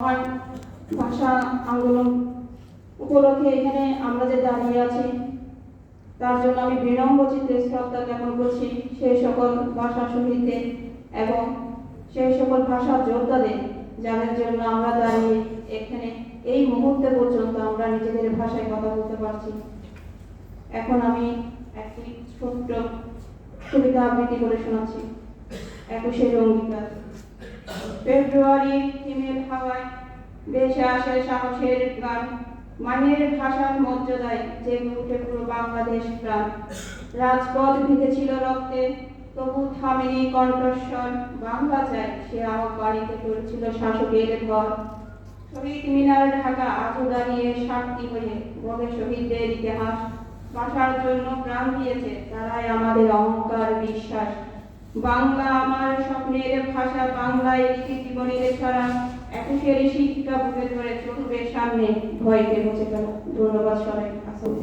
মহান ভাষা আন্দোলন উপলক্ষে এখানে আমরা যে দাঁড়িয়ে আছি তার জন্য আমি বিনম্র চিত্তে শ্রদ্ধা জ্ঞাপন করছি সেই সকল ভাষা শহীদদের এবং সেই সকল ভাষা যোদ্ধাদের যাদের জন্য আমরা দাঁড়িয়ে এখানে এই মুহূর্তে পর্যন্ত আমরা নিজেদের ভাষায় কথা বলতে পারছি। এখন আমি একটি ছোট্ট কবিতা আবৃত্তি করে শোনাচ্ছি। 21 অঙ্গীকার। ফেব্রুয়ারি হিমের হাওয়ায় দেশে আসে সাহসের গান, মায়ের ভাষার মর্যাদায় জেগে উঠে পুরো বাংলাদেশ প্রাণ। রাজপথ ভিজেছিল রক্তে, তবু থামেনি কণ্ঠস্বর, বাংলা চাই সে আমার বাড়িতে চলছিল শাসকের ঘর। শহীদ মিনার ঢাকা আজও দাঁড়িয়ে সাক্ষী হয়ে বলে শহীদদের ইতিহাস। ভাষার জন্য প্রাণ দিয়েছে তারাই আমাদের অহংকার বিশ্বাস। বাংলা আমার স্বপ্নের ভাষা, বাংলায় লিখি জীবনের ছড়া। 21 শিক্ষা বুকে ধরে চলবে সামনে, ভয়কে মুছে ফেলা। ধন্যবাদ সবাই। আসলে